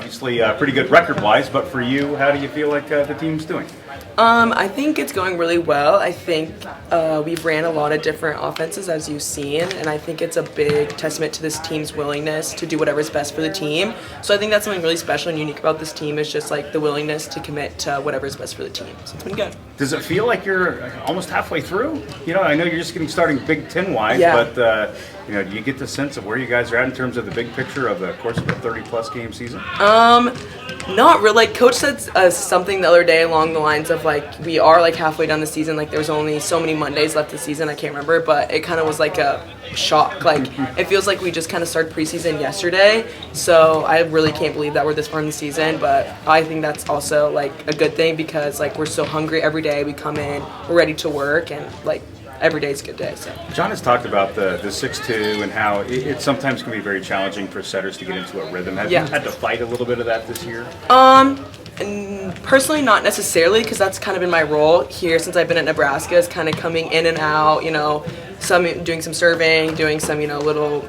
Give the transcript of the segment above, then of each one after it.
Obviously, pretty good record-wise, but for you, how do you feel like the team's doing? I think it's going really well. I think we've ran a lot of different offenses, as you've seen, and I think it's a big testament to this team's willingness to do whatever's best for the team. So I think that's something really special and unique about this team is just like the willingness to commit to whatever's best for the team. So it's been good. Does it feel like you're almost halfway through? You know, I know you're just getting starting Big Ten-wise, Yeah. but you know, do you get the sense of where you guys are at in terms of the big picture of the course of a 30-plus game season? Not really. Like Coach said something the other day along the lines of like we are like halfway down the season. Like there's only so many Mondays left this season. I can't remember, but it kind of was like a shock. Like it feels like we just kind of started preseason yesterday. So I really can't believe that we're this far in the season. But I think that's also like a good thing because like we're so hungry every day. We come in, we're ready to work, and like every day is a good day. So John has talked about the 6-2 and how it sometimes can be very challenging for setters to get into a rhythm. Have you had to fight a little bit of that this year? And personally, not necessarily, because that's kind of been my role here since I've been at Nebraska, is kind of coming in and out, you know, doing some serving, doing some, you know, little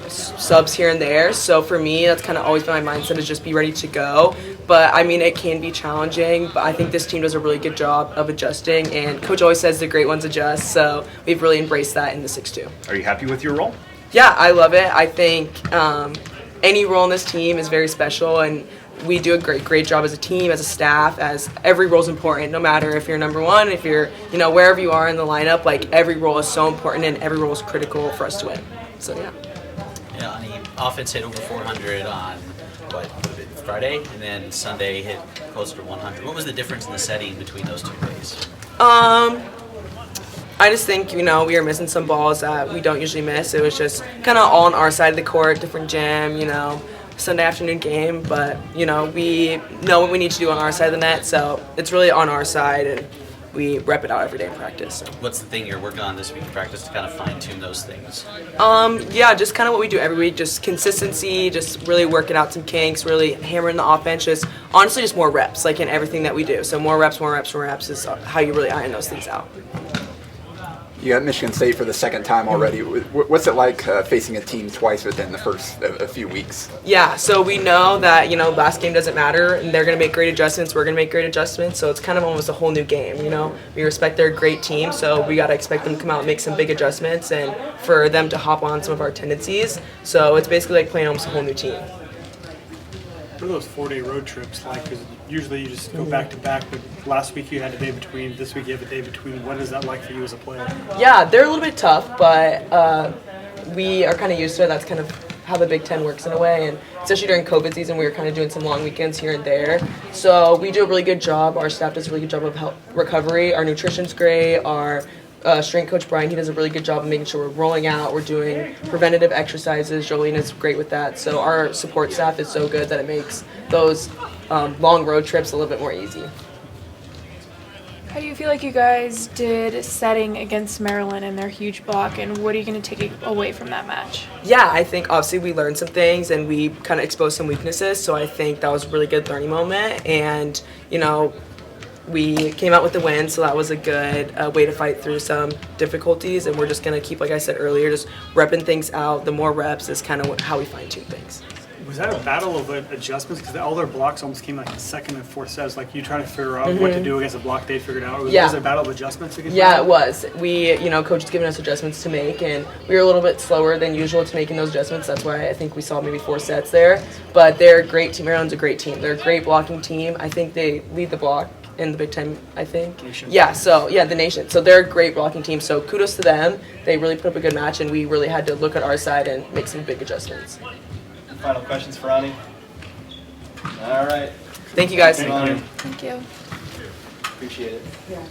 subs here and there. So for me, that's kind of always been my mindset, is just be ready to go. But I mean, it can be challenging, but I think this team does a really good job of adjusting, and Coach always says the great ones adjust, so we've really embraced that in the 6-2. Are you happy with your role? Yeah, I love it. I think any role in this team is very special, and we do a great job as a team, as a staff, as every role is important, no matter if you're number one, if you're, you know, wherever you are in the lineup, like every role is so important and every role is critical for us to win. So, yeah. Yeah, Anni, offense hit over 400 on, Friday, and then Sunday hit closer to 100. What was the difference in the setting between those 2 days? I just think, you know, we were missing some balls that we don't usually miss. It was just kind of all on our side of the court, different gym, you know, Sunday afternoon game. But, you know, we know what we need to do on our side of the net, so it's really on our side, and we rep it out every day in practice. So. What's the thing you're working on this week in practice to kind of fine-tune those things? Yeah, just kind of what we do every week, just consistency, just really working out some kinks, really hammering the offense, just honestly just more reps, like in everything that we do. So more reps is how you really iron those things out. You got Michigan State for the second time already. What's it like facing a team twice within the first a few weeks? Yeah, so we know that, you know, last game doesn't matter, and they're going to make great adjustments, we're going to make great adjustments, so it's kind of almost a whole new game, you know. We respect they're a great team, so we got to expect them to come out and make some big adjustments and for them to hop on some of our tendencies. So it's basically like playing almost a whole new team. What are those 4-day road trips like? Because usually you just go back to back, but last week you had a day between, this week you have a day between. What is that like for you as a player? Yeah, they're a little bit tough, but we are kind of used to it. That's kind of how the Big Ten works in a way, and especially during COVID season, we were kind of doing some long weekends here and there. So we do a really good job. Our staff does a really good job of recovery. Our nutrition's great. Our strength coach Brian, he does a really good job of making sure we're rolling out, we're doing preventative exercises. Jolene is great with that. So our support staff is so good that it makes those long road trips a little bit more easy. How do you feel like you guys did setting against Maryland and their huge block, and what are you going to take away from that match? Yeah, I think obviously we learned some things and we kind of exposed some weaknesses, so I think that was a really good learning moment, and, you know, we came out with the win, so that was a good way to fight through some difficulties, and we're just going to keep, like I said earlier, just repping things out. The more reps is kind of how we fine-tune things. Was that a battle of adjustments? Because all their blocks almost came like the second and fourth sets. Like you trying to figure out what to do against a block they figured out. Was it a battle of adjustments against Yeah, it was. We, you know, coach was giving us adjustments to make, and we were a little bit slower than usual to making those adjustments. That's why I think we saw maybe 4 sets there. But they're a great team. Maryland's a great team. They're a great blocking team. I think they lead the block in the Big Ten, I think. Nation. Yeah, so, yeah, the nation. So they're a great blocking team, so kudos to them. They really put up a good match, and we really had to look at our side and make some big adjustments. Final questions for Anni? All right. Thank you, guys. Thank you. Thank you. Appreciate it. Yeah.